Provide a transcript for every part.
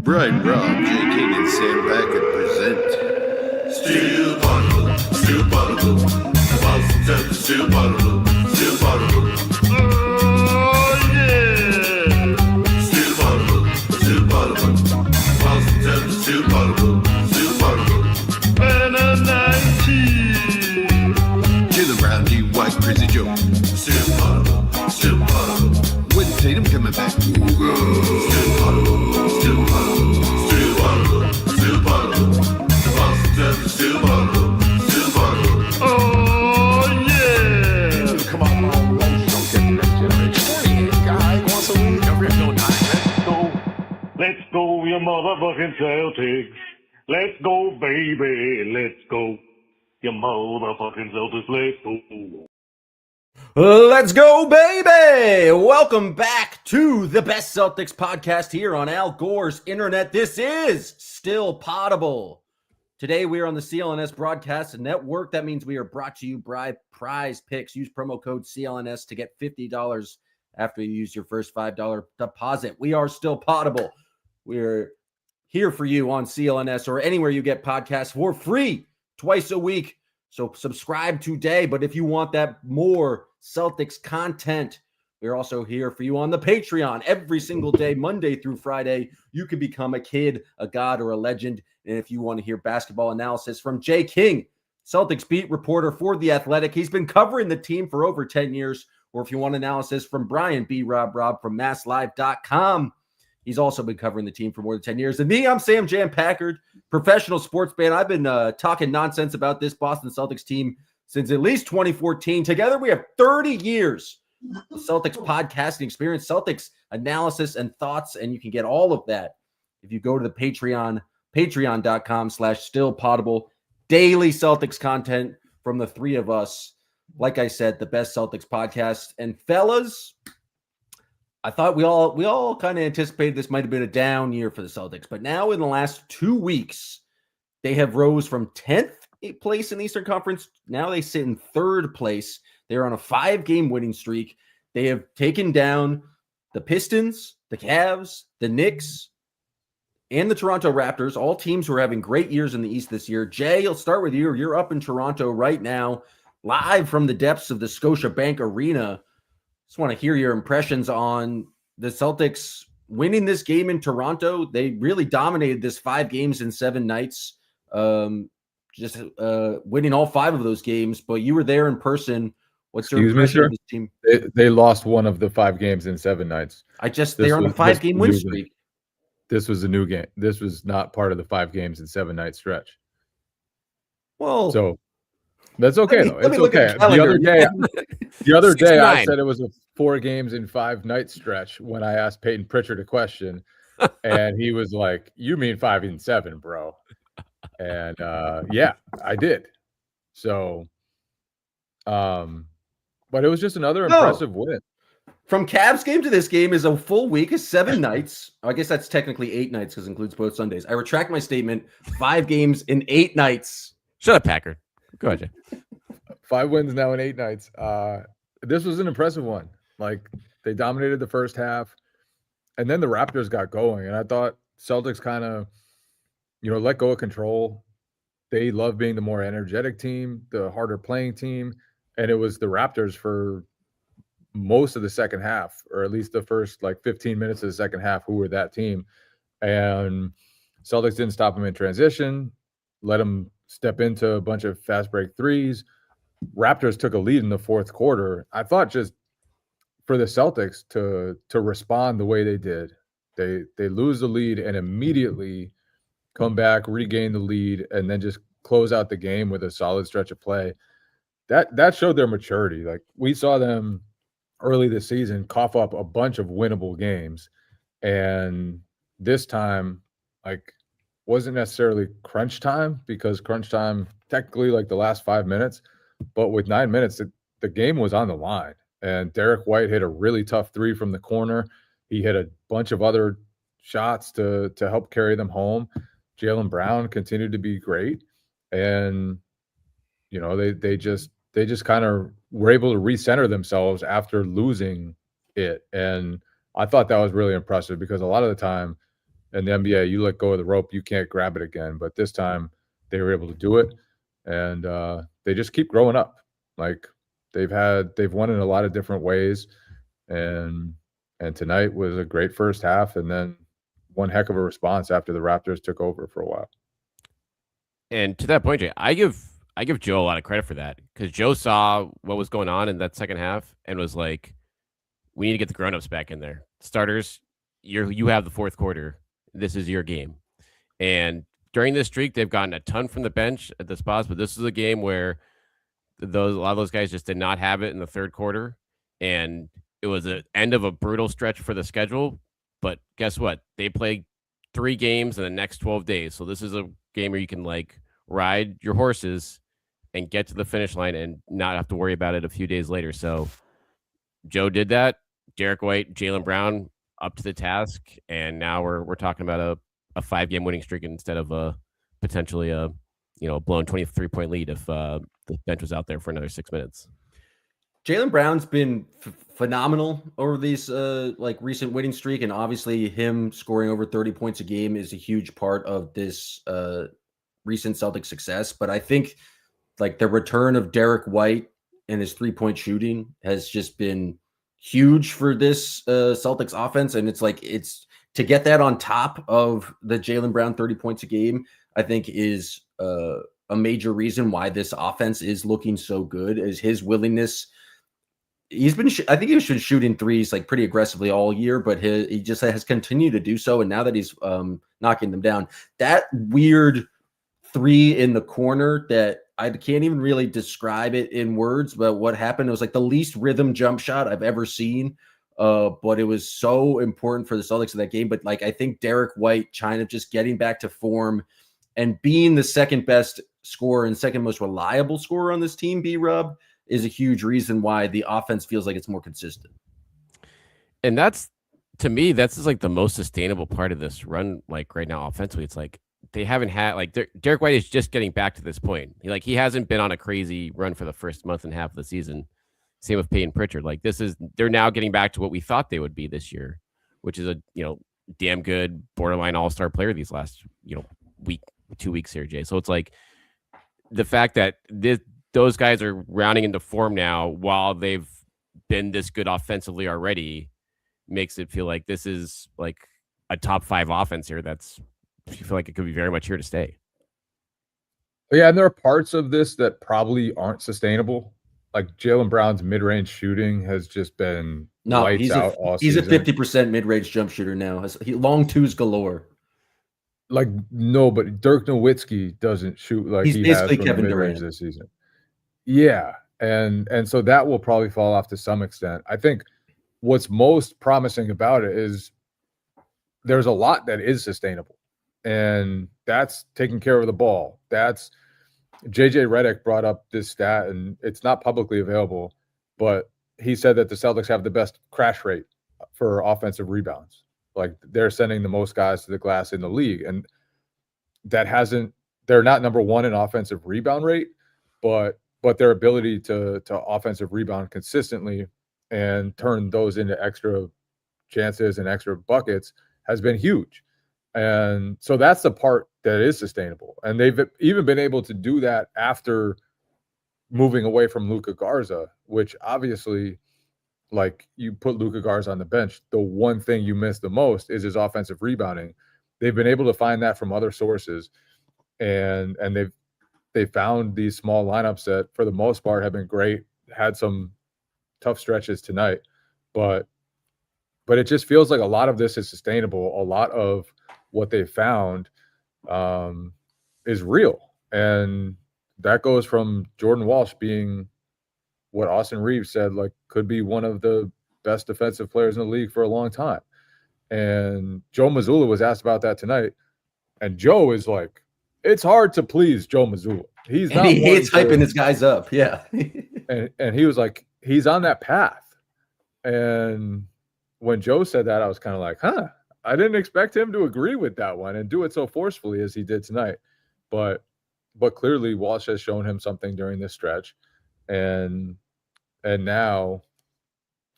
Brian Robb, J. King, and Sam Packard present Steel Bottle, Steel Bottle, Boston Celtics, Steel Bottle, Steel Bottle. Oh yeah! Steel Bottle, Steel Bottle, Boston Celtics, Steel Bottle, Steel Bottle. And a 19. Jalen Brown, D. White, Crazy Joe. Steel Bottle, Steel Bottle. With Tatum coming back. Steel Bottle, Steel Bottle, Steel Bottle, Steel Bottle. Boston Celtics, Steel Bottle, Steel Bottle. Oh yeah! Come on, don't get the next generation. Guy wants to win. Let's go, you motherfucking Celtics. Let's go, baby. Let's go. You motherfucking Celtics. Let's go. Let's go, baby! Welcome back to the Best Celtics podcast here on Al Gore's internet. This is Still Potable. Today we are on the CLNS Broadcast Network. That means we are brought to you by Prize Picks. Use promo code CLNS to get $50 after you use your first $5 deposit. We are Still Potable. We're here for you on CLNS or anywhere you get podcasts for free twice a week. So subscribe today. But if you want that more Celtics content, we're also here for you on the Patreon every single day, Monday through Friday. You can become a kid, a god, or a legend. And if you want to hear basketball analysis from Jay King, Celtics beat reporter for The Athletic, he's been covering the team for over 10 years. Or if you want analysis from Brian B. Robb from MassLive.com, he's also been covering the team for more than 10 years. And me, I'm Sam Jan Packard, professional sports fan. I've been talking nonsense about this Boston Celtics team since at least 2014. Together, we have 30 years of Celtics podcasting experience, Celtics analysis and thoughts, and you can get all of that if you go to the Patreon, patreon.com/stillpotable. Daily Celtics content from the three of us. Like I said, the best Celtics podcast. And fellas, I thought we all kind of anticipated this might have been a down year for the Celtics, but now in the last 2 weeks, they have rose from 10th place in the Eastern Conference. Now they sit in 3rd place. They're on a 5-game winning streak. They have taken down the Pistons, the Cavs, the Knicks, and the Toronto Raptors, all teams who are having great years in the East this year. Jay, I'll start with you. You're up in Toronto right now, live from the depths of the Scotiabank Arena. Just want to hear your impressions on the Celtics winning this game in Toronto. They really dominated this 5 games in 7 nights, winning all 5 of those games. But you were there in person. What's your impression of this team? They lost 1 of the 5 games in 7 nights. They're on a 5-game win streak. This was a new game. This was not part of the 5 games in 7 night stretch. Well, so that's okay though. It's okay. The other day, I said it was a 4 games in 5 night stretch when I asked Peyton Pritchard a question, and he was like, "You mean 5 and 7, bro?" And yeah, I did. So, but it was just another impressive win. From Cavs game to this game is a full week, is 7 nights. I guess that's technically 8 nights because it includes both Sundays. I retract my statement. 5 games in 8 nights. Shut up, Packard. Go ahead, Jay. 5 wins now in 8 nights. This was an impressive one. Like, they dominated the first half, and then the Raptors got going. And I thought Celtics kind of, let go of control. They love being the more energetic team, the harder playing team. And it was the Raptors for most of the second half, or at least the first 15 minutes of the second half, who were that team. And Celtics didn't stop them in transition, let them step into a bunch of fast break threes. Raptors took a lead in the 4th quarter. I thought just for the Celtics to respond the way they did, they lose the lead and immediately come back, regain the lead, and then just close out the game with a solid stretch of play. That showed their maturity. Like, we saw them early this season cough up a bunch of winnable games, and this time wasn't necessarily crunch time, because crunch time technically the last 5 minutes, but with 9 minutes the game was on the line, and Derek White hit a really tough 3 from the corner. He hit a bunch of other shots to help carry them home. Jalen Brown continued to be great, and they just kind of were able to recenter themselves after losing it. And I thought that was really impressive, because a lot of the time In the NBA, you let go of the rope, you can't grab it again. But this time they were able to do it, and they just keep growing up. Like they've won in a lot of different ways, and tonight was a great first half, and then one heck of a response after the Raptors took over for a while. And to that point, Jay, I give Joe a lot of credit for that because Joe saw what was going on in that second half and was like, "We need to get the grown-ups back in there. Starters, you have the fourth quarter. This is your game." And during this streak, they've gotten a ton from the bench at the spots, but this is a game where a lot of those guys just did not have it in the third quarter, and it was the end of a brutal stretch for the schedule. But guess what? They played 3 games in the next 12 days, so this is a game where you can like ride your horses and get to the finish line and not have to worry about it a few days later. So Joe did that. Derek White, Jaylen Brown up to the task, and now we're talking about a 5-game winning streak instead of potentially a blown 23-point lead if the bench was out there for another 6 minutes. Jaylen Brown's been phenomenal over these recent winning streak, and obviously him scoring over 30 points a game is a huge part of this recent Celtics success. But I think like the return of Derek White and his 3-point shooting has just been huge for this Celtics offense, and it's to get that on top of the Jaylen Brown 30 points a game, I think is a major reason why this offense is looking so good. Is his willingness. He's been, I think he was shooting threes like pretty aggressively all year, but he just has continued to do so. And now that he's knocking them down, that weird 3 in the corner that I can't even really describe it in words, but what happened, it was like the least rhythm jump shot I've ever seen. But it was so important for the Celtics in that game. But like, I think Derek White, China just getting back to form and being the second best scorer and second most reliable scorer on this team, B-Rub, is a huge reason why the offense feels like it's more consistent. And that's, to me, that's just like the most sustainable part of this run. Like right now, offensively, it's like they haven't had like Derek White is just getting back to this point. He hasn't been on a crazy run for the first month and a half of the season. Same with Peyton Pritchard. Like they're now getting back to what we thought they would be this year, which is a damn good borderline all-star player these last 2 weeks here, Jay. So it's like the fact that those guys are rounding into form now while they've been this good offensively already makes it feel like this is like a top 5 offense here. You feel like it could be very much here to stay. Yeah, and there are parts of this that probably aren't sustainable. Like Jaylen Brown's mid-range shooting has just been lights out all season. He's a 50% mid-range jump shooter now. Long twos galore. Like, no, but Dirk Nowitzki doesn't shoot like he's he basically has from Kevin the mid-range Durant this season. Yeah, and so that will probably fall off to some extent. I think what's most promising about it is there's a lot that is sustainable, and that's taking care of the ball. That's JJ Redick brought up this stat, and it's not publicly available, but he said that the Celtics have the best crash rate for offensive rebounds. Like they're sending the most guys to the glass in the league, and they're not number 1 in offensive rebound rate, but their ability to offensive rebound consistently and turn those into extra chances and extra buckets has been huge. And so that's the part that is sustainable. And they've even been able to do that after moving away from Luka Garza, which obviously, like, you put Luka Garza on the bench, the one thing you miss the most is his offensive rebounding. They've been able to find that from other sources, and they found these small lineups that, for the most part, have been great. Had some tough stretches tonight, but it just feels like a lot of this is sustainable. A lot of what they found is real, and that goes from Jordan Walsh being what Austin Reeves said, like, could be one of the best defensive players in the league for a long time. And Joe Mazzulla was asked about that tonight, and Joe is like, it's hard to please Joe Mazzulla. He hates hyping his guys up. Yeah. and he was like, he's on that path. And when Joe said that, I was kind of like, I didn't expect him to agree with that one and do it so forcefully as he did tonight. But clearly Walsh has shown him something during this stretch. And now,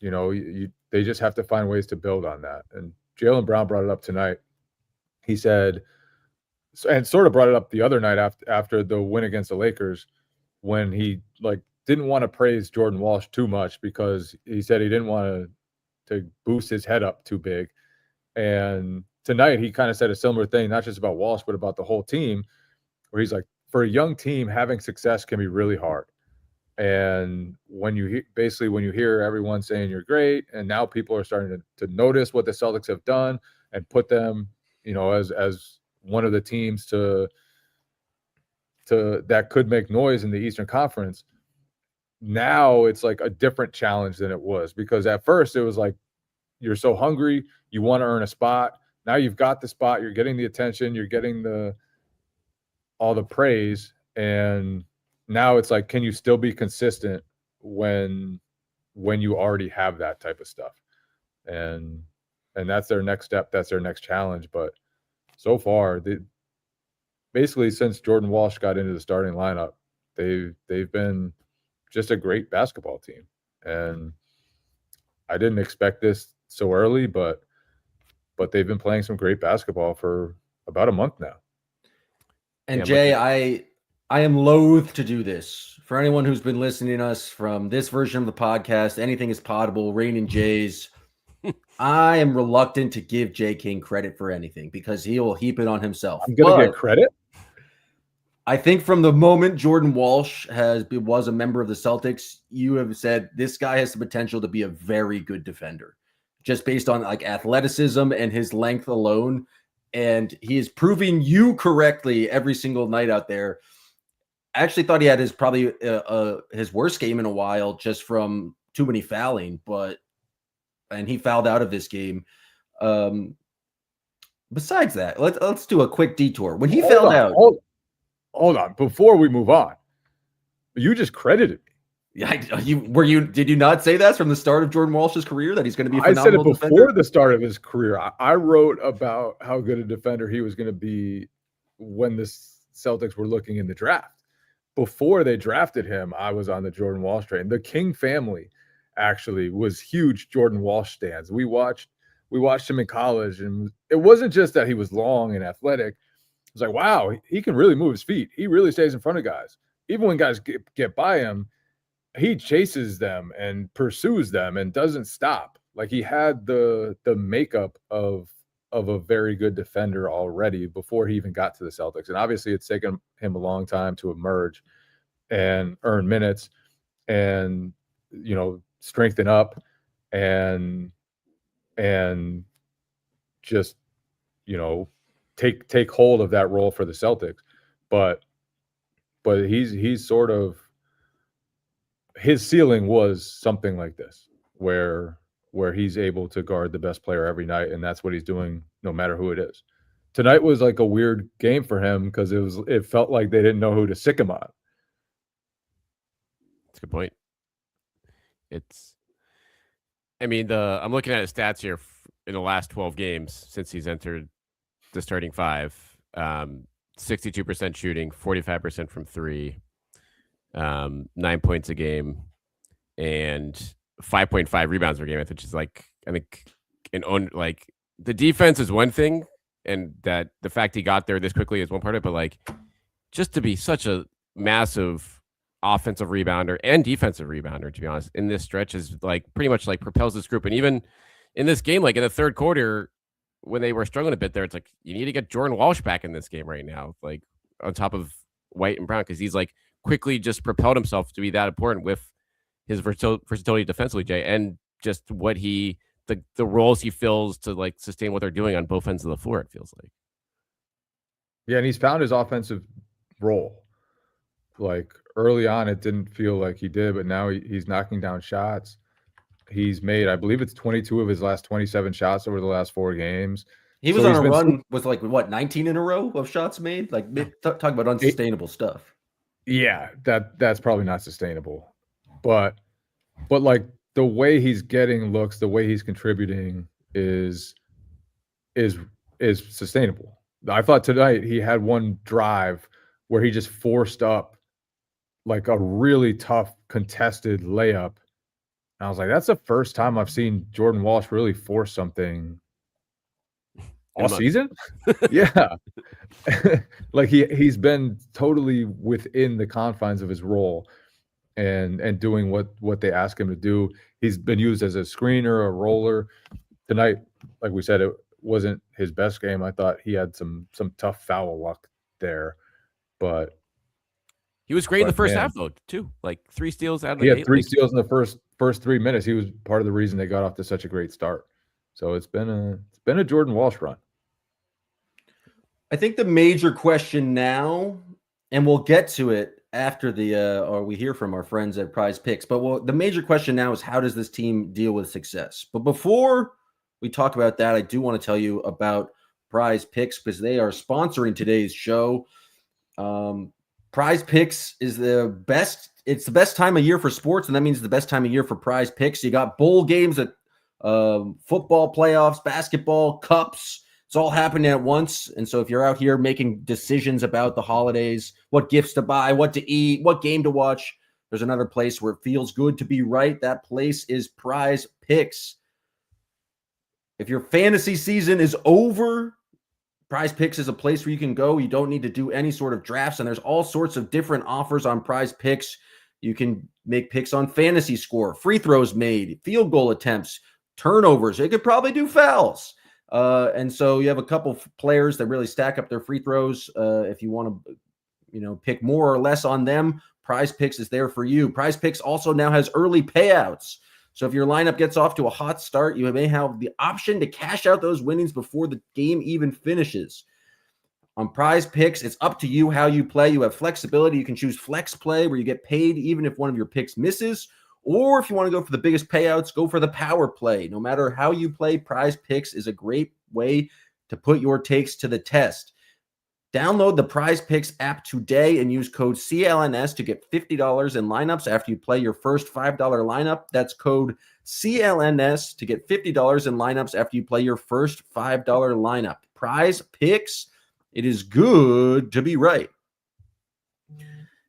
they just have to find ways to build on that. And Jaylen Brown brought it up tonight. he said, and sort of brought it up the other night after the win against the Lakers, when he like didn't want to praise Jordan Walsh too much because he said he didn't want to boost his head up too big. And tonight he kind of said a similar thing, not just about Walsh, but about the whole team, where he's like, for a young team, having success can be really hard. And when you hear everyone saying you're great, and now people are starting to notice what the Celtics have done and put them, as one of the teams to that could make noise in the Eastern Conference. Now it's like a different challenge than it was, because at first it was like, you're so hungry, you want to earn a spot. Now you've got the spot, you're getting the attention, you're getting all the praise, and now it's like, can you still be consistent when you already have that type of stuff? And that's their next step, that's their next challenge. But so far, basically since Jordan Walsh got into the starting lineup, they've been just a great basketball team. And I didn't expect this so early, but they've been playing some great basketball for about a month now. And Jay, I am loath to do this. For anyone who's been listening to us from this version of the podcast, Anything is Potable, Rain and Jays, I am reluctant to give Jay King credit for anything because he will heap it on himself. I'm going to get credit? I think from the moment Jordan Walsh was a member of the Celtics, you have said this guy has the potential to be a very good defender, just based on like athleticism and his length alone. And he is proving you correctly every single night out there. I actually thought he had his worst game in a while just from too many fouling, and he fouled out of this game. Besides that, let's do a quick detour. When he fouled out. Hold on. Before we move on, you just credited me. Yeah, did you not say that from the start of Jordan Walsh's career that he's going to be a phenomenal defender? I said it before defender? the start of his career. I wrote about how good a defender he was going to be when the Celtics were looking in the draft. Before they drafted him, I was on the Jordan Walsh train. The King family actually was huge Jordan Walsh stands. We watched him in college, and it wasn't just that he was long and athletic. It was like, wow, he can really move his feet. He really stays in front of guys. Even when guys get by him, he chases them and pursues them and doesn't stop. Like, he had the makeup of a very good defender already before he even got to the Celtics. And obviously it's taken him a long time to emerge and earn minutes and, strengthen up and just, take hold of that role for the Celtics. But he's sort of, his ceiling was something like this, where he's able to guard the best player every night, and that's what he's doing no matter who it is. Tonight was like a weird game for him because it felt like they didn't know who to sick him on. That's a good point. I'm looking at his stats here in the last 12 games since he's entered the starting five. 62% shooting, 45% from three, 9 points a game, and 5.5 rebounds per game, which is like, I think, the defense is one thing, and that the fact he got there this quickly is one part of it, but like, just to be such a massive offensive rebounder and defensive rebounder, to be honest, in this stretch is like pretty much like propels this group. And even in this game, like in the third quarter, when they were struggling a bit there, it's like, you need to get Jordan Walsh back in this game right now, like on top of White and Brown, because he's like quickly just propelled himself to be that important with his versatility defensively, Jay, and just what the roles he fills to like sustain what they're doing on both ends of the floor, it feels like. Yeah, and he's found his offensive role. Like early on, it didn't feel like he did, but now he's knocking down shots. He's made, I believe it's 22 of his last 27 shots over the last 4 games. He was on a run with 19 in a row of shots made? Like, talk about unsustainable stuff. Yeah, that's probably not sustainable. But like the way he's getting looks, the way he's contributing is sustainable. I thought tonight he had one drive where he just forced up like a really tough contested layup. And I was like, that's the first time I've seen Jordan Walsh really force something all season. Yeah. Like he's been totally within the confines of his role and doing what they ask him to do. He's been used as a screener, a roller. Tonight, like we said, it wasn't his best game. I thought he had some tough foul luck there, but he was great in the first half though too. Like 3 steals out of the he gate. had 3 steals in the first 3 minutes. He was part of the reason they got off to such a great start. So it's been a Jordan Walsh run. I think the major question now, and we'll get to it after or we hear from our friends at Prize Picks, but the major question now is how does this team deal with success? But before we talk about that, I do want to tell you about Prize Picks because they are sponsoring today's show. Prize Picks is the best. It's the best time of year for sports, and that means the best time of year for Prize Picks. You got bowl games at football playoffs, basketball, cups. It's all happening at once. And so if you're out here making decisions about the holidays, what gifts to buy, what to eat, what game to watch, there's another place where it feels good to be right. That place is Prize Picks. If your fantasy season is over, Prize Picks is a place where you can go. You don't need to do any sort of drafts, and there's all sorts of different offers on Prize Picks. You can make picks on fantasy score, free throws made, field goal attempts, turnovers. You could probably do fouls. And so you have a couple players that really stack up their free throws. If you want to, pick more or less on them, Prize Picks is there for you. Prize Picks also now has early payouts. So if your lineup gets off to a hot start, you may have the option to cash out those winnings before the game even finishes. On Prize Picks, it's up to you how you play. You have flexibility. You can choose flex play where you get paid even if one of your picks misses. Or if you want to go for the biggest payouts, go for the power play. No matter how you play, Prize Picks is a great way to put your takes to the test. Download the Prize Picks app today and use code CLNS to get $50 in lineups after you play your first $5 lineup. That's code CLNS to get $50 in lineups after you play your first $5 lineup. Prize Picks, it is good to be right.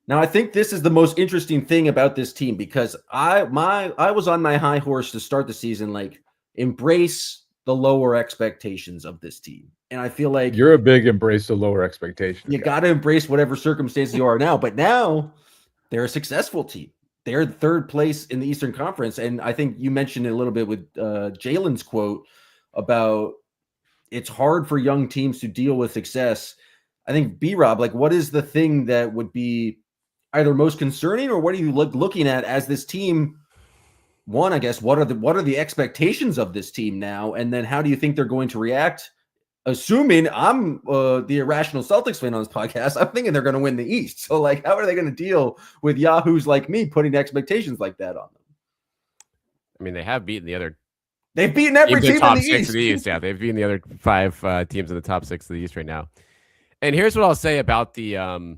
Now, I think this is the most interesting thing about this team because I was on my high horse to start the season, like embrace the lower expectations of this team. And I feel like you're a big embrace the lower expectations. You got to embrace whatever circumstances you are now. But now they're a successful team. They're third place in the Eastern Conference. And I think you mentioned it a little bit with Jalen's quote about it's hard for young teams to deal with success. I think B-Rob, like what is the thing that would be either most concerning or what are you looking at as this team? One, I guess, what are the expectations of this team now? And then how do you think they're going to react? Assuming I'm the irrational Celtics fan on this podcast, I'm thinking they're going to win the East. So, like, how are they going to deal with yahoos like me putting expectations like that on them? I mean, they have beaten the other. They've beaten every team in the East. Of the East. Yeah, they've beaten the other 5 teams in the top 6 of the East right now. And here's what I'll say about the,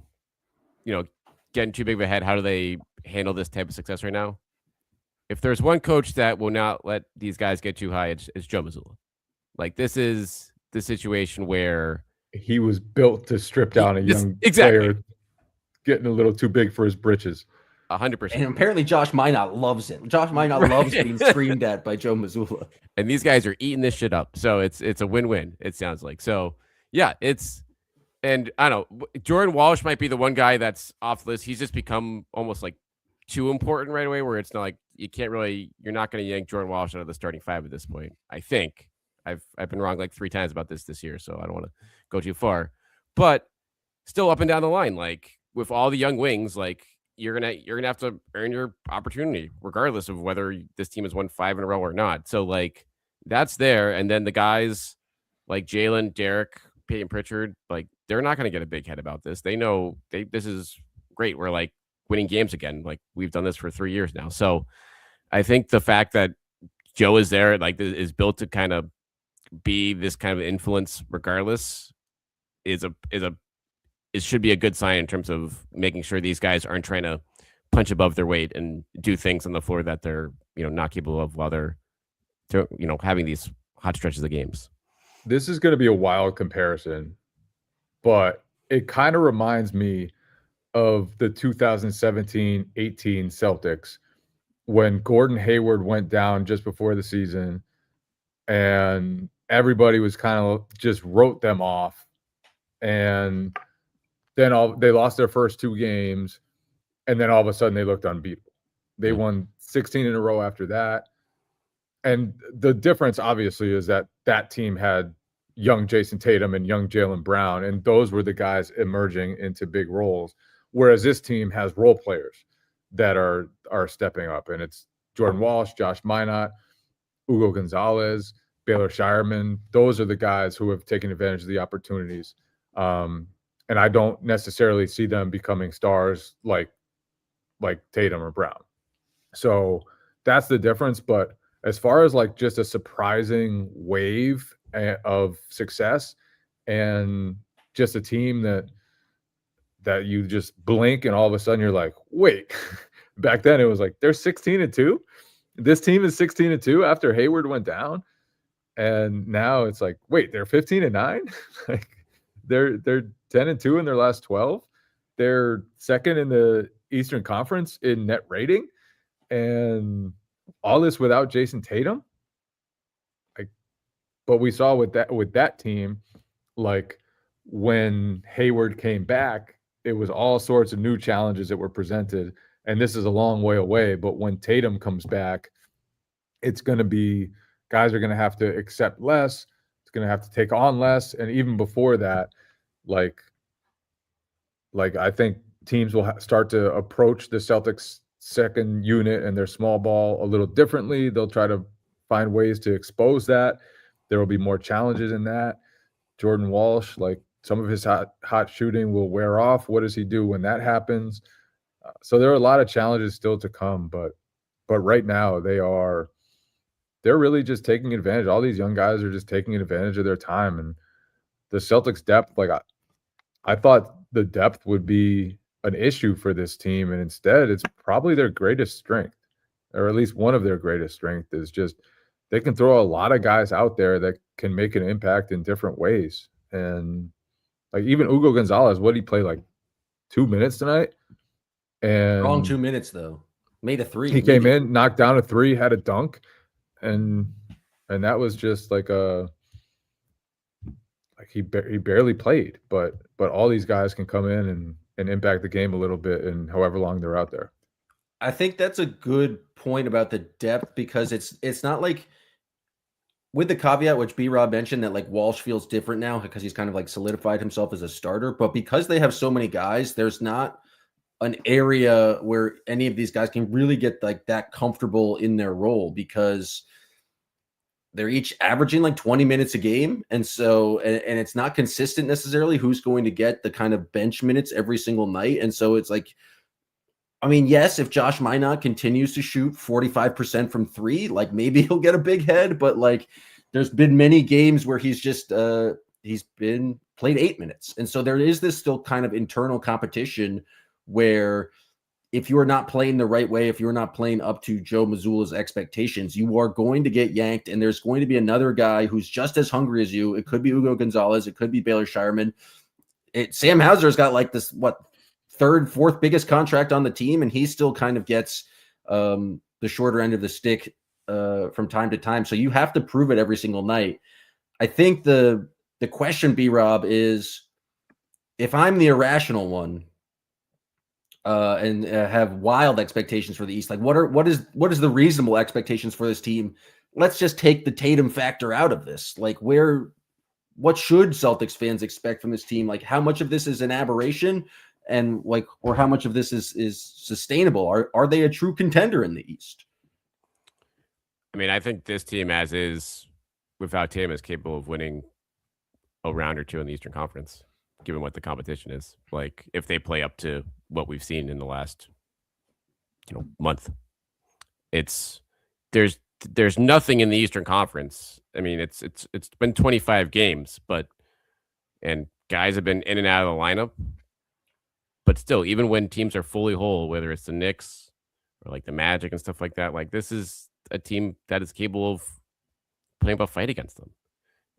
getting too big of a head. How do they handle this type of success right now? If there's one coach that will not let these guys get too high, it's Joe Mazzulla. Like, this is the situation where he was built to strip down a young player getting a little too big for his britches. 100%. And apparently Josh Minot loves it. Josh Minot loves being screamed at by Joe Mazzulla. And these guys are eating this shit up. So it's a win-win, it sounds like. So, yeah, and I don't know, Jordan Walsh might be the one guy that's off the list. He's just become almost like too important right away where it's not like you're not going to yank Jordan Walsh out of the starting 5 at this point. I think I've been wrong like 3 times about this year, so I don't want to go too far, but still up and down the line, like with all the young wings, like you're going to have to earn your opportunity regardless of whether this team has won 5 in a row or not. So like that's there. And then the guys like Jalen, Derek, Peyton Pritchard, like they're not going to get a big head about this. They know this is great. We're like winning games again. Like we've done this for 3 years now. So I think the fact that Joe is there, like is built to kind of be this kind of influence regardless it should be a good sign in terms of making sure these guys aren't trying to punch above their weight and do things on the floor that they're, not capable of while they're having these hot stretches of games. This is going to be a wild comparison, but it kind of reminds me of the 2017-18 Celtics when Gordon Hayward went down just before the season and everybody was kind of just wrote them off. And then they lost their first 2 games, and then all of a sudden they looked unbeatable. They won 16 in a row after that. And the difference, obviously, is that team had young Jason Tatum and young Jaylen Brown, and those were the guys emerging into big roles. Whereas this team has role players that are stepping up, and it's Jordan Walsh, Josh Minott, Ugo Gonzalez, Baylor Shireman. Those are the guys who have taken advantage of the opportunities. And I don't necessarily see them becoming stars like Tatum or Brown. So that's the difference. But as far as like just a surprising wave of success and just a team that you just blink and all of a sudden you're like, wait, back then it was like they're 16-2. This team is 16-2 after Hayward went down. And now it's like, wait, they're 15-9. Like they're 10-2 in their last 12. They're second in the Eastern Conference in net rating. And all this without Jason Tatum. But we saw with that team, like when Hayward came back, it was all sorts of new challenges that were presented. And this is a long way away. But when Tatum comes back, it's going to be guys are going to have to accept less. It's going to have to take on less. And even before that, like I think teams will start to approach the Celtics second unit and their small ball a little differently. They'll try to find ways to expose that. There will be more challenges in that. Jordan Walsh, like some of his hot shooting will wear off. What does he do when that happens? So there are a lot of challenges still to come, but right now they're really just taking advantage. All these young guys are just taking advantage of their time. And the Celtics depth, like I thought the depth would be an issue for this team. And instead it's probably their greatest strength, or at least one of their greatest strengths is just they can throw a lot of guys out there that can make an impact in different ways. And like even Ugo Gonzalez, what did he play, like 2 minutes tonight? And Wrong 2 minutes though. Made a 3. He came in, knocked down a 3, had a dunk, and that was just like he barely played. But all these guys can come in and impact the game a little bit in however long they're out there. I think that's a good point about the depth, because it's not like, with the caveat which B-Rob mentioned, that like Walsh feels different now because he's kind of like solidified himself as a starter. But because they have so many guys, there's not an area where any of these guys can really get like that comfortable in their role, because they're each averaging like 20 minutes a game. And so, and it's not consistent necessarily who's going to get the kind of bench minutes every single night. And so it's like, I mean, yes, if Josh Minott continues to shoot 45% from 3, like maybe he'll get a big head, but like there's been many games where he's just he's been played 8 minutes. And so there is this still kind of internal competition where if you're not playing the right way, if you're not playing up to Joe Mazzulla's expectations, you are going to get yanked, and there's going to be another guy who's just as hungry as you. It could be Ugo Gonzalez, it could be Baylor Shireman. Sam Hauser's got like this, third, fourth biggest contract on the team, and he still kind of gets the shorter end of the stick from time to time. So you have to prove it every single night. I think the question, B-Rob, is if I'm the irrational one and have wild expectations for the East, like what is the reasonable expectations for this team? Let's just take the Tatum factor out of this. Like what should Celtics fans expect from this team? Like how much of this is an aberration? And like, or how much of this is sustainable? Are they a true contender in the East? I mean, I think this team, as is, without Tatum, is capable of winning a round or two in the Eastern Conference, given what the competition is. Like, if they play up to what we've seen in the last, month, there's nothing in the Eastern Conference. I mean, it's been 25 games, and guys have been in and out of the lineup. But still, even when teams are fully whole, whether it's the Knicks or like the Magic and stuff like that, like this is a team that is capable of putting up a fight against them.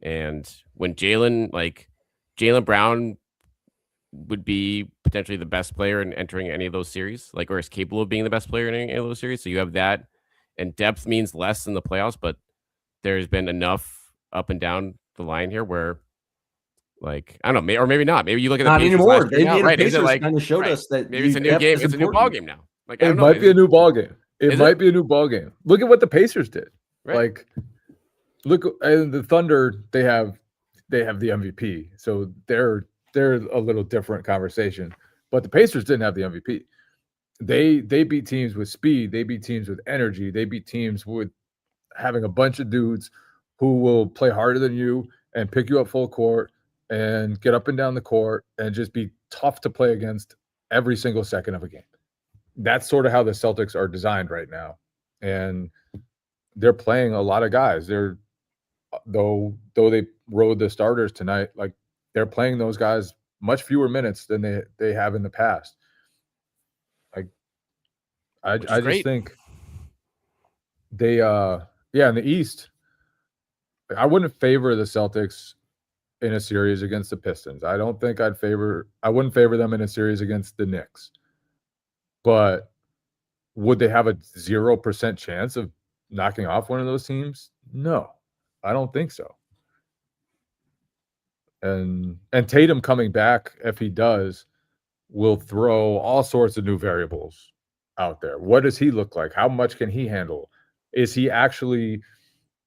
And when Jaylen Brown would be potentially the best player in entering any of those series, or is capable of being the best player in any of those series. So you have that, and depth means less in the playoffs, but there's been enough up and down the line here where, like, I don't know, or maybe not. Maybe you look at the Not Pacers anymore. last year now, The right? Is it Pacers like kind of showed right, us that maybe it's a new game? It's a new ball game now. Like, I It don't know. might be a new ball game. It Is might it? be a new ball game. Look at what the Pacers did. Right. Like, look, and the Thunder, they have the MVP, so they're a little different conversation. But the Pacers didn't have the MVP. They beat teams with speed. They beat teams with energy. They beat teams with having a bunch of dudes who will play harder than you and pick you up full court and get up and down the court and just be tough to play against every single second of a game. That's sort of how the Celtics are designed right now. And they're playing a lot of guys. They're though they rode the starters tonight, like they're playing those guys much fewer minutes than they have in the past. Like I just think they in the East, I wouldn't favor the Celtics in a series against the Pistons. I wouldn't favor them in a series against the Knicks. But would they have a 0% chance of knocking off one of those teams? No, I don't think so. And Tatum coming back, if he does, will throw all sorts of new variables out there. What does he look like? How much can he handle? Is he actually,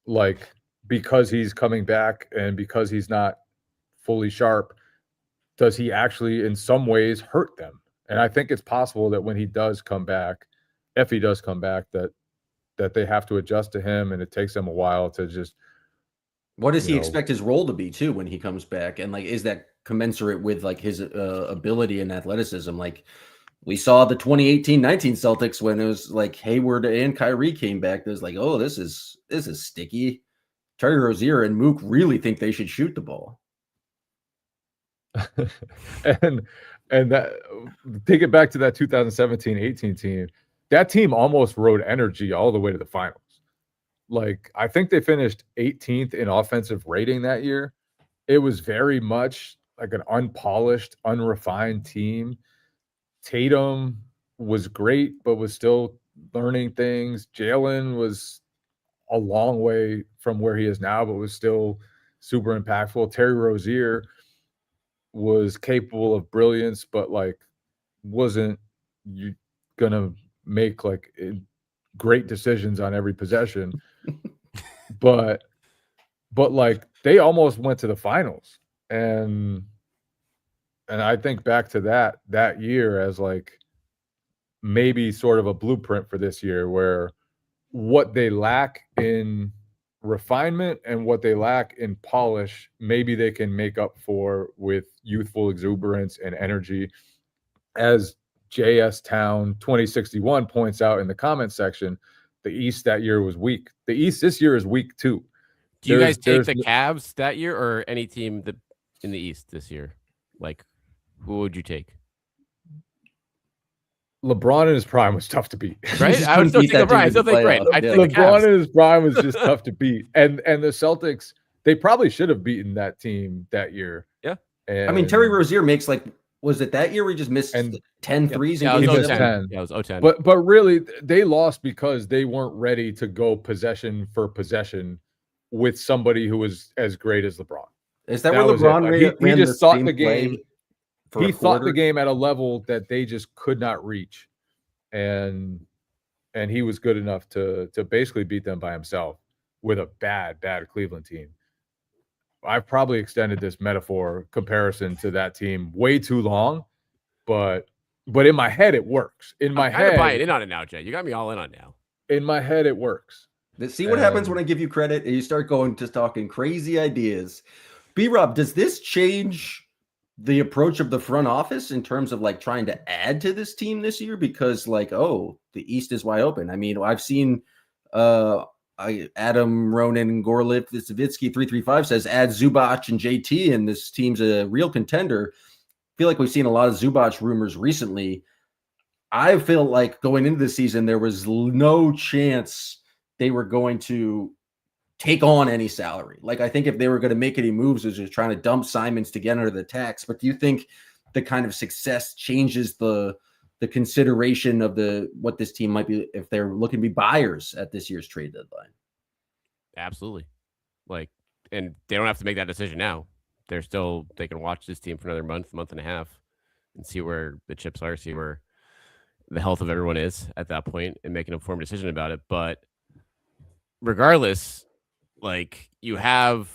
like, because he's coming back and because he's not fully sharp, does he actually in some ways hurt them? And I think it's possible that when he does come back, if he does come back, that they have to adjust to him, and it takes them a while to just. What does he expect his role to be too when he comes back? And like, is that commensurate with like his ability and athleticism? Like we saw the 2018-19 Celtics when it was like Hayward and Kyrie came back. There's like, oh, this is sticky. Terry Rozier and Mook really think they should shoot the ball. and that, take it back to that 2017-18 team. That team almost rode energy all the way to the finals. Like, I think they finished 18th in offensive rating that year. It was very much like an unpolished, unrefined team. Tatum was great, but was still learning things. Jalen was a long way from where he is now, but was still super impactful. Terry Rozier was capable of brilliance, but like wasn't gonna make like great decisions on every possession. but like they almost went to the finals, and I think back to that year as like maybe sort of a blueprint for this year, where what they lack in refinement and what they lack in polish, maybe they can make up for with youthful exuberance and energy. As JS Town 2061 points out in the comment section, the East that year was weak. The East this year is weak too. Do you guys take the Cavs that year or any team in the East this year? Like, who would you take? LeBron in his prime was tough to beat. Right? I would still take LeBron. I still think right. LeBron in his prime was just tough to beat. And the Celtics, they probably should have beaten that team that year. Yeah. And, I mean, Terry Rozier makes like, was it that year we just missed 10 threes? Yeah, in it was 10. Yeah, it was 0-10. But really, they lost because they weren't ready to go possession for possession with somebody who was as great as LeBron. Is that where LeBron he just thought the game? He thought the game at a level that they just could not reach, and he was good enough to basically beat them by himself with a bad Cleveland team. I've probably extended this metaphor comparison to that team way too long, but in my head it works. In my head, I'm buying in on it now, Jay. You got me all in on it now. In my head, it works. See what happens when I give you credit and you start going to talking crazy ideas. B-Rob, does this change the approach of the front office in terms of like trying to add to this team this year? Because like, oh, the East is wide open. I mean, I've seen Adam Ronan Gorlip Savitsky 335 says add Zubac and JT, and this team's a real contender. I feel like we've seen a lot of Zubac rumors recently. I feel like going into the season, there was no chance they were going to take on any salary. Like, I think if they were going to make any moves, it was just trying to dump Simons to get under the tax. But do you think the kind of success changes the consideration of what this team might be if they're looking to be buyers at this year's trade deadline? Absolutely. Like, and they don't have to make that decision now. They can watch this team for another month and a half, and see where the chips are, see where the health of everyone is at that point, and make an informed decision about it. But regardless, like you have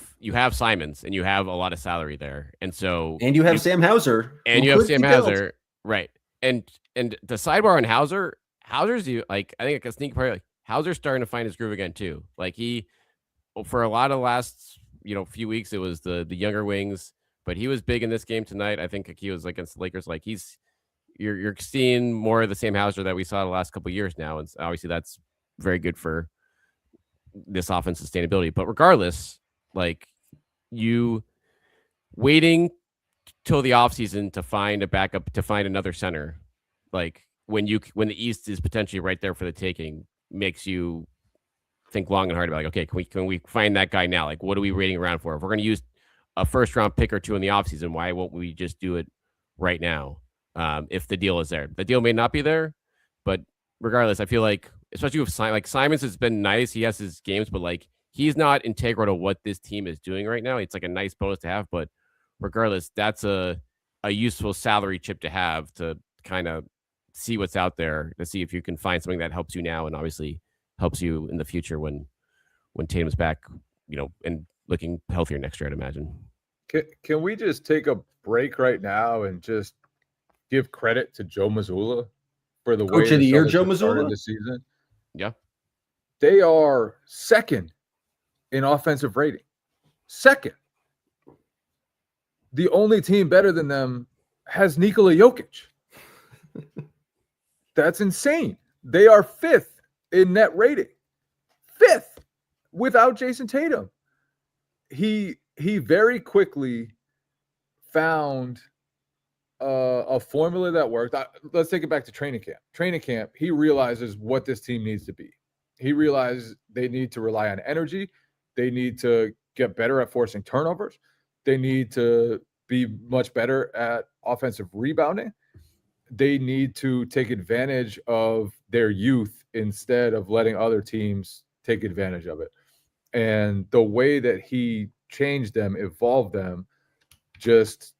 Simons and you have a lot of salary there, and so And you have Sam Hauser. and who you have could Sam be built. Hauser, right? And the sidebar on Hauser's like I think a sneaky part. Like Hauser's starting to find his groove again too. Like he, for a lot of the last few weeks, it was the younger wings, but he was big in this game tonight. I think he was against the Lakers. Like you're seeing more of the same Hauser that we saw the last couple of years now, and obviously that's very good for this offense sustainability. But regardless, like you waiting till the offseason to find a backup, to find another center, like when the East is potentially right there for the taking, makes you think long and hard about like, okay, can we find that guy now? Like, what are we waiting around for? If we're going to use a first round pick or two in the offseason, why won't we just do it right now? If the deal is there, the deal may not be there, but regardless, I feel like, especially with Simons has been nice. He has his games, but like he's not integral to what this team is doing right now. It's like a nice bonus to have, but regardless, that's a useful salary chip to have to kind of see what's out there, to see if you can find something that helps you now and obviously helps you in the future when Tatum's back, and looking healthier next year, I'd imagine. Can we just take a break right now and just give credit to Joe Mazzulla for the way Coach of the year, Joe Celtics started Mazzulla? this season? Yeah. They are second in offensive rating. Second. The only team better than them has Nikola Jokic. That's insane. They are fifth in net rating. Fifth without Jason Tatum. He very quickly found a formula that worked. Let's take it back to training camp. Training camp, he realizes what this team needs to be. He realizes they need to rely on energy. They need to get better at forcing turnovers. They need to be much better at offensive rebounding. They need to take advantage of their youth instead of letting other teams take advantage of it. And the way that he changed them, evolved them, just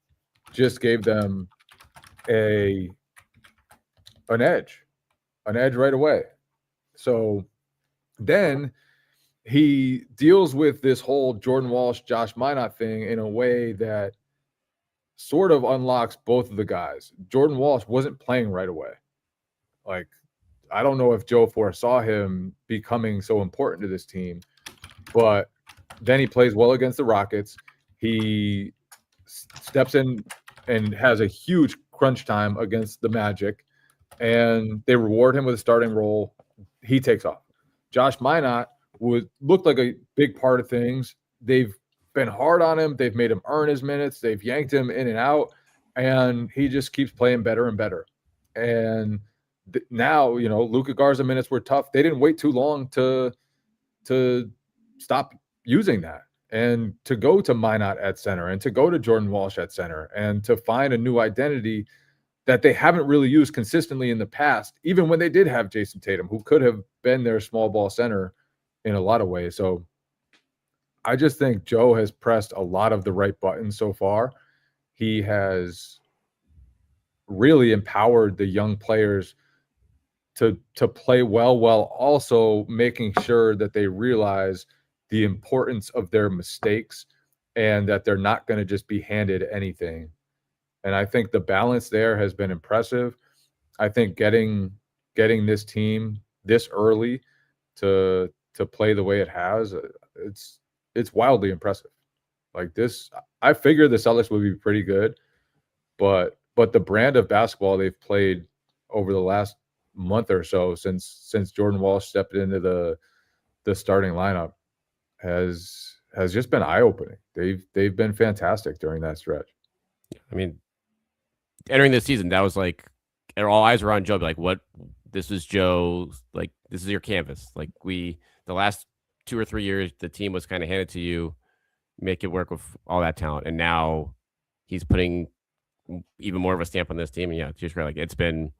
gave them an edge right away. So then he deals with this whole Jordan Walsh, Josh Minott thing in a way that sort of unlocks both of the guys. Jordan Walsh wasn't playing right away. Like, I don't know if Joe foresaw him becoming so important to this team, but then he plays well against the Rockets. He steps in and has a huge crunch time against the Magic, and they reward him with a starting role. He takes off. Josh Minott looked like a big part of things. They've been hard on him. They've made him earn his minutes. They've yanked him in and out, and he just keeps playing better and better. And now, Luka Garza minutes were tough. They didn't wait too long to stop using that, and to go to Minott at center, and to go to Jordan Walsh at center, and to find a new identity that they haven't really used consistently in the past, even when they did have Jason Tatum, who could have been their small ball center in a lot of ways. So I just think Joe has pressed a lot of the right buttons so far. He has really empowered the young players to play well, while also making sure that they realize the importance of their mistakes and that they're not going to just be handed anything. And I think the balance there has been impressive. I think getting this team this early to play the way it has, it's wildly impressive. Like this, I figured the Celtics would be pretty good, but the brand of basketball they've played over the last month or so since Jordan Walsh stepped into the starting lineup has just been eye-opening. They've been fantastic during that stretch. I mean, entering this season, that was like all eyes were on Joe. Like, what? This is Joe. Like, this is your canvas. Like, the last 2 or 3 years, the team was kind of handed to you, make it work with all that talent, and now he's putting even more of a stamp on this team. And yeah, just like it's been,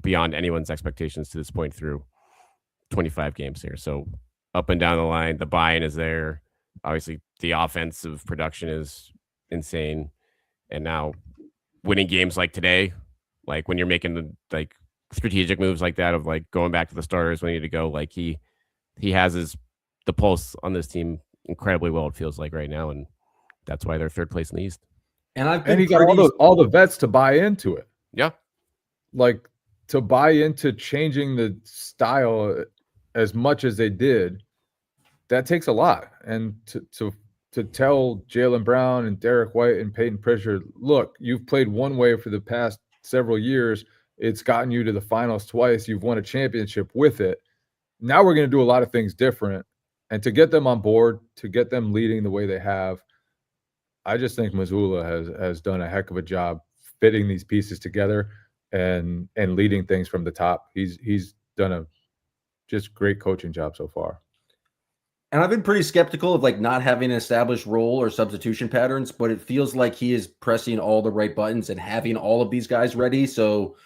beyond anyone's expectations to this point through 25 games here. So up and down the line, the buy-in is there. Obviously, the offensive production is insane, and now winning games like today, like when you're making the like strategic moves like that of like going back to the starters when you need to go, like he has the pulse on this team incredibly well. It feels like right now, and that's why they're third place in the East. And I've been And he got all the vets to buy into it. Yeah, Like to buy into changing the style as much as they did, that takes a lot. And to tell Jaylen Brown and Derek White and Peyton Pritchard, look, you've played one way for the past several years. It's gotten you to the finals twice. You've won a championship with it. Now we're going to do a lot of things different. And to get them on board, to get them leading the way they have, I just think Mazzulla has done a heck of a job fitting these pieces together and leading things from the top. He's done a just great coaching job so far. And I've been pretty skeptical of like not having an established role or substitution patterns, but it feels like he is pressing all the right buttons and having all of these guys ready. So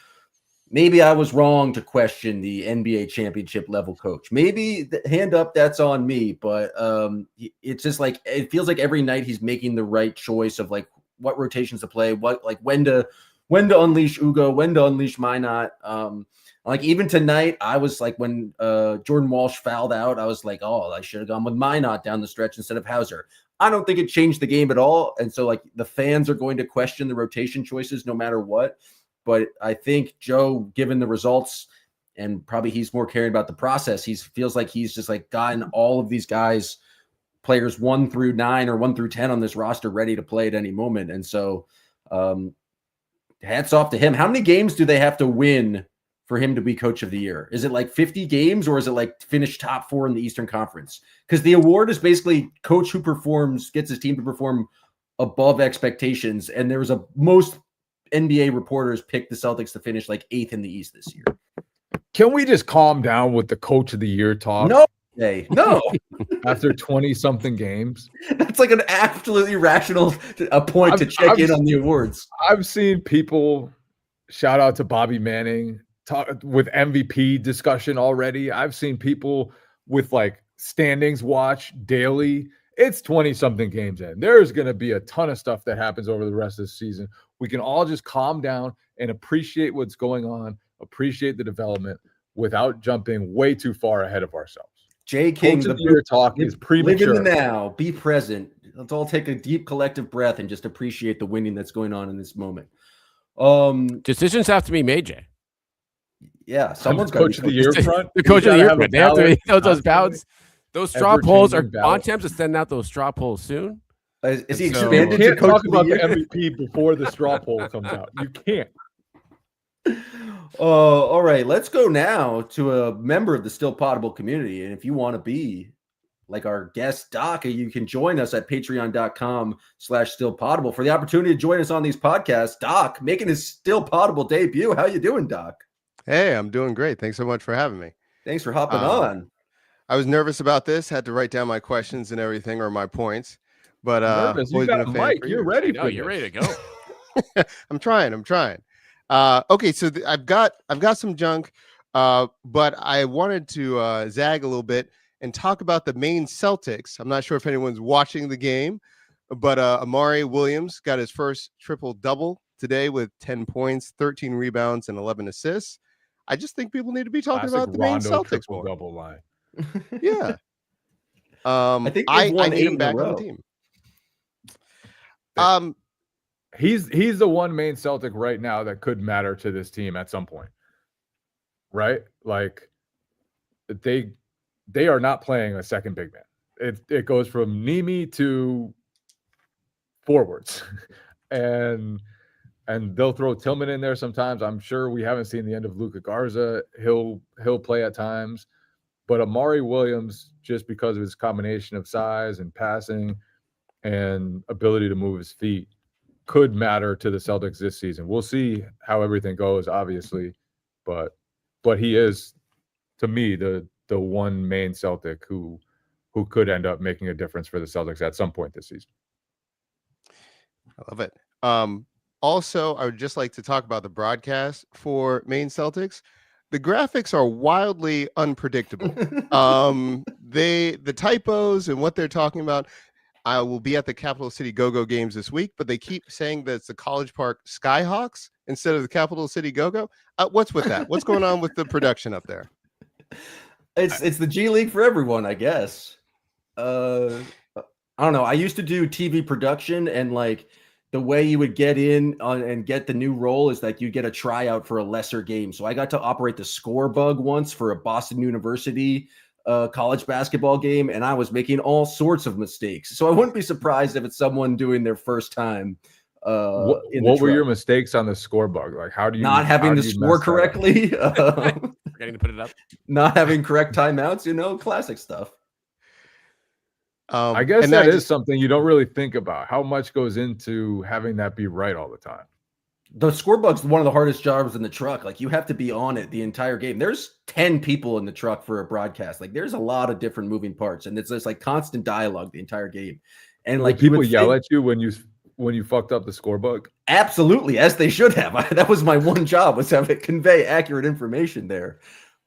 maybe I was wrong to question the NBA championship level coach. Maybe hand up, that's on me. But it's just like it feels like every night he's making the right choice of like what rotations to play, what like when to unleash Ugo, when to unleash Minot. Like even tonight, I was like when Jordan Walsh fouled out, I was like, oh, I should have gone with Minot down the stretch instead of Hauser. I don't think it changed the game at all. And so like the fans are going to question the rotation choices no matter what. But I think Joe, given the results, and probably he's more caring about the process, he feels like he's just like gotten all of these guys, players 1 through 9 or 1 through 10 on this roster ready to play at any moment. And so hats off to him. How many games do they have to win for him to be coach of the year? Is it like 50 games or is it like finish top 4 in the Eastern Conference? Because the award is basically coach who gets his team to perform above expectations. And there was most NBA reporters picked the Celtics to finish like 8th in the East this year. Can we just calm down with the coach of the year talk? No. Hey, no. After 20-something games. That's like an absolutely rational point to check in on the awards. I've seen people, shout out to Bobby Manning, talk with MVP discussion already. I've seen people with like standings watch daily. It's 20-something games in. There's going to be a ton of stuff that happens over the rest of the season. We can all just calm down and appreciate what's going on, appreciate the development without jumping way too far ahead of ourselves. Jay King, the year talk is premature. Live in the now. Be present. Let's all take a deep collective breath and just appreciate the winning that's going on in this moment. Decisions have to be made, Jay. Yeah, someone's got coach of the year front. The coach of the year front. They have to make those ballots. Those straw polls are on temps to send out those straw polls soon. Is he So, expanded you to can't coach talk of the about year? the MVP before the straw poll comes out. You can't. All right, let's go now to a member of the Still Potable community. And if you want to be like our guest, Doc, you can join us at patreon.com/stillpotable for the opportunity to join us on these podcasts. Doc, making his Still Potable debut. How you doing, Doc? Hey, I'm doing great. Thanks so much for having me. Thanks for hopping on. I was nervous about this, had to write down my questions and everything or my points. But Nervous. You always got been a a fan mic. for You're years. ready. No, you're ready to go. I'm trying. Okay, so I've got some junk, but I wanted to zag a little bit and talk about the Maine Celtics. I'm not sure if anyone's watching the game, but Amari Williams got his first triple-double today with 10 points, 13 rebounds, and 11 assists. I just think people need to be talking about the Maine Celtics more. Double line. Yeah. I think I won need 8 him in a back on row. the team. He's the one main Celtic right now that could matter to this team at some point. Right? Like they are not playing a second big man. It goes from Nemi to forwards. and they'll throw Tillman in there sometimes. I'm sure we haven't seen the end of Luka Garza. He'll play at times. But Amari Williams, just because of his combination of size and passing and ability to move his feet, could matter to the Celtics this season. We'll see how everything goes, obviously. But he is, to me, the one main Celtic who could end up making a difference for the Celtics at some point this season. I love it. Also, I would just like to talk about the broadcast for Maine Celtics. The graphics are wildly unpredictable. the typos and what they're talking about. I will be at the Capital City Go-Go games this week, but they keep saying that it's the College Park Skyhawks instead of the Capital City Go-Go. What's with that? What's going on with the production up there? It's the G League for everyone, I guess. I don't know. I used to do TV production, and like the way you would get in on and get the new role is like you get a tryout for a lesser game. So I got to operate the score bug once for a Boston University college basketball game, and I was making all sorts of mistakes. So I wouldn't be surprised if it's someone doing their first time. What were your mistakes on the score bug? Like, how do you not having the score correctly, Forgetting to put it up, not having correct timeouts, classic stuff. I guess that is something you don't really think about. How much goes into having that be right all the time? The score bug's one of the hardest jobs in the truck. Like, you have to be on it the entire game. There's 10 people in the truck for a broadcast. Like, there's a lot of different moving parts, and it's just like constant dialogue the entire game. And like, people yell at you when you fucked up the score bug? Absolutely, as they should have. That was my one job, was to have it convey accurate information there.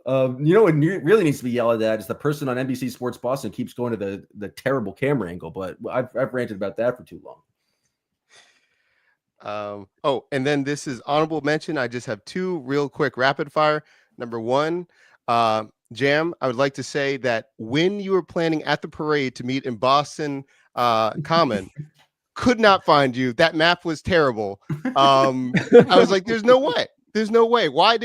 What really needs to be yelled at is the person on NBC Sports Boston keeps going to the terrible camera angle, but I've ranted about that for too long. And then this is honorable mention. I just have two real quick rapid fire. Number one, Jam, I would like to say that when you were planning at the parade to meet in Boston Common, could not find you. That map was terrible. I was like, there's no way. There's no way. Why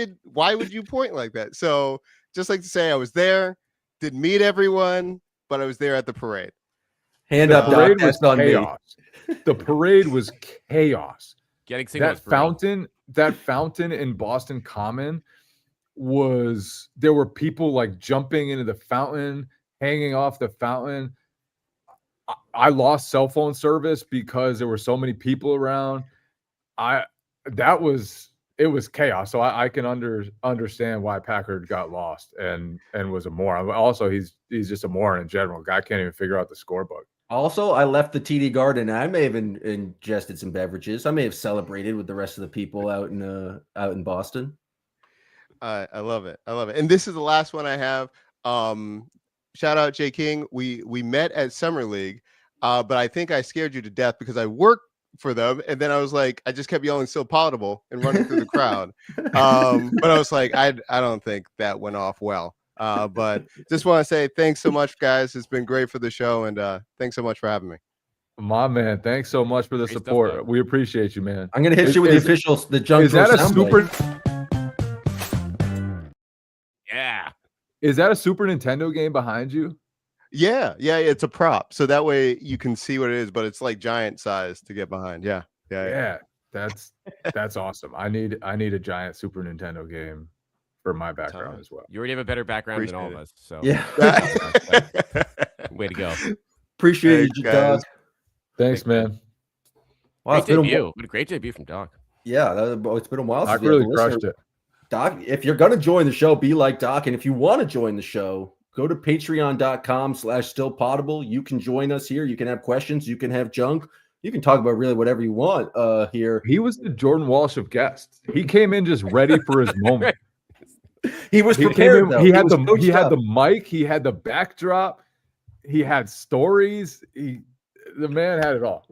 would you point like that? So just like to say I was there, didn't meet everyone, but I was there at the parade. Hand up, Doc, was on chaos. The parade was chaos. getting That fountain in Boston Common there were people like jumping into the fountain, hanging off the fountain. I lost cell phone service because there were so many people around. It was chaos. So I can understand why Packard got lost and was a moron. But also, he's just a moron in general. Guy can't even figure out the scorebook. Also, I left the TD Garden. I may have ingested some beverages. I may have celebrated with the rest of the people out in Boston. I love it. And this is the last one I have. Shout out Jay King. We met at Summer League, but I think I scared you to death because I worked for them, and then I was like, I just kept yelling "Still Potable" and running through the crowd. But I was like, I don't think that went off well. But just want to say thanks so much, guys. It's been great for the show, and thanks so much for having me. My man, thanks so much for the Great support. stuff, We appreciate you, man. I'm gonna hit you with the officials. The junk. Is that a soundbite. super? Yeah. Is that a Super Nintendo game behind you? Yeah, it's a prop, so that way you can see what it is, but it's like giant size to get behind. Yeah. That's awesome. I need a giant Super Nintendo game for my background as well. You already have a better background than all of us. So Yeah. way to go. Appreciate Thanks, you, guys. Doc. Thanks, man. Wow, Great it's been debut. What a great debut from Doc. it's been a while. Doc since we had really a listener. crushed it. Doc, if you're gonna join the show, be like Doc, and if you want to join the show, go to patreon.com/stillpotable. You can join us here. You can have questions. You can have junk. You can talk about really whatever you want here. He was the Jordan Walsh of guests. He came in just ready for his moment. He was He prepared. came in, Though. he had was coached the up. mic, he had the backdrop, he had stories. The man had it all.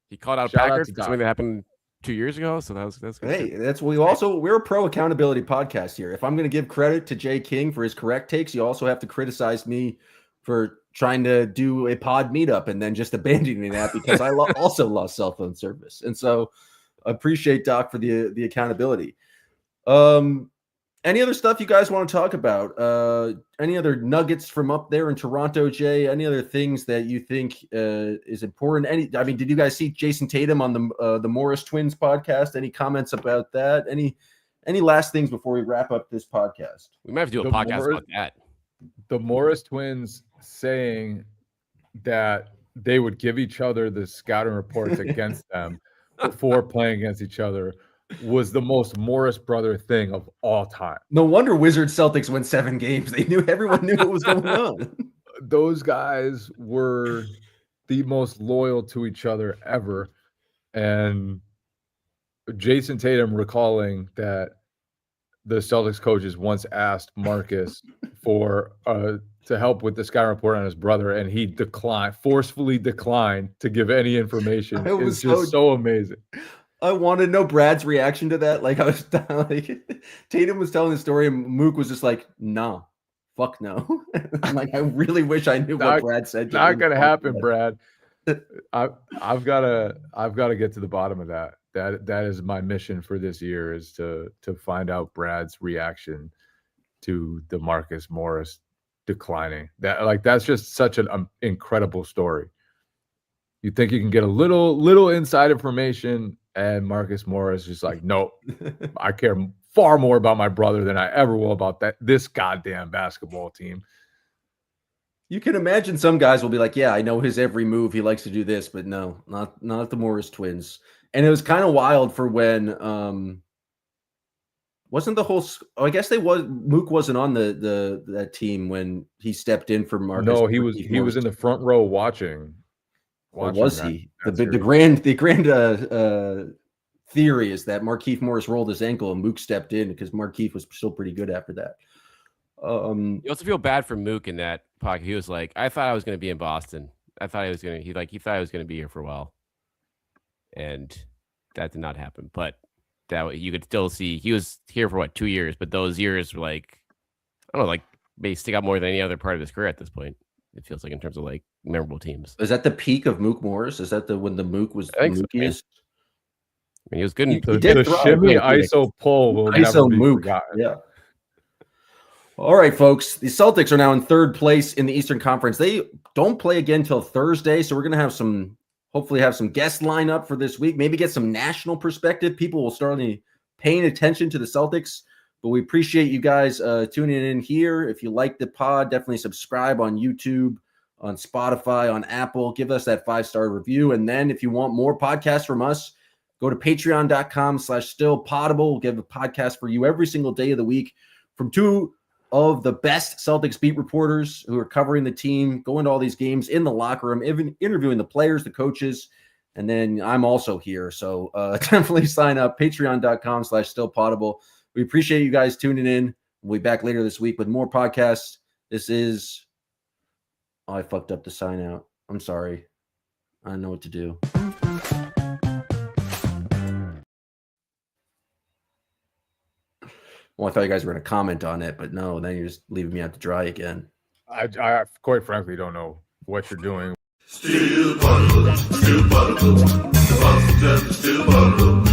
He called out Shout out Packard to for Doc. something that happened 2 years ago. So that's good. Hey, we're a pro accountability podcast here. If I'm going to give credit to Jay King for his correct takes, you also have to criticize me for trying to do a pod meetup and then just abandoning that because I also lost cell phone service. And so I appreciate Doc for the accountability. Any other stuff you guys want to talk about? Any other nuggets from up there in Toronto, Jay? Any other things that you think is important? Did you guys see Jason Tatum on the Morris Twins podcast? Any comments about that? Any last things before we wrap up this podcast? We might have to do a The podcast about that. The Morris twins saying that they would give each other the scouting reports against them before playing against each other was the most Morris brother thing of all time. No wonder Wizards Celtics win 7 games. Everyone knew what was going on. Those guys were the most loyal to each other ever. And Jason Tatum recalling that the Celtics coaches once asked Marcus for to help with the scouting report on his brother, and he forcefully declined to give any information. It was It's just so amazing. I want to know Brad's reaction to that. Like I was like, Tatum was telling the story, and Mook was just like, "No, fuck no." Like I really wish I knew what Brad said. Not gonna happen, Brad. I've got to get to the bottom of that. That is my mission for this year, is to find out Brad's reaction to the Marcus Morris declining. That's just such an incredible story. You think you can get a little inside information, and Marcus Morris is like, nope, I care far more about my brother than I ever will about this goddamn basketball team. You can imagine some guys will be like, yeah, I know his every move. He likes to do this, but no, not the Morris twins. And it was kind of wild for when wasn't the whole I guess Mook wasn't on that team when he stepped in for Marcus. No, he was in the front row watching. Or was he? The grand theory is that Markieff Morris rolled his ankle and Mook stepped in because Markieff was still pretty good after that. You also feel bad for Mook in that pocket. He was like, I thought I was going to be in Boston. I thought he thought I was going to be here for a while, and that did not happen. But that you could still see he was here for 2 years, but those years were like, I don't know, like may stick out more than any other part of his career at this point. It feels like in terms of like memorable teams. Is that the peak of Mook Morris? Is that when the Mook was Mookiest? I mean, he was good. The shimmy ISO pull will never be forgotten. Yeah. All right, folks. The Celtics are now in third place in the Eastern Conference. They don't play again till Thursday, so we're going to hopefully have some guests line up for this week. Maybe get some national perspective. People will start paying attention to the Celtics. But we appreciate you guys tuning in here. If you like the pod, definitely subscribe on YouTube, on Spotify, on Apple. Give us that 5-star review. And then if you want more podcasts from us, go to patreon.com/stillpotable. We'll give a podcast for you every single day of the week from two of the best Celtics beat reporters who are covering the team, going to all these games in the locker room, even interviewing the players, the coaches. And then I'm also here. So definitely sign up, patreon.com/stillpotable. We appreciate you guys tuning in. We'll be back later this week with more podcasts. This is I fucked up the sign out. I'm sorry. I don't know what to do. Well, I thought you guys were going to comment on it, but no, then you're just leaving me out to dry again. I quite frankly don't know what you're doing. Still Potable, the Boston Celtics, still Potable.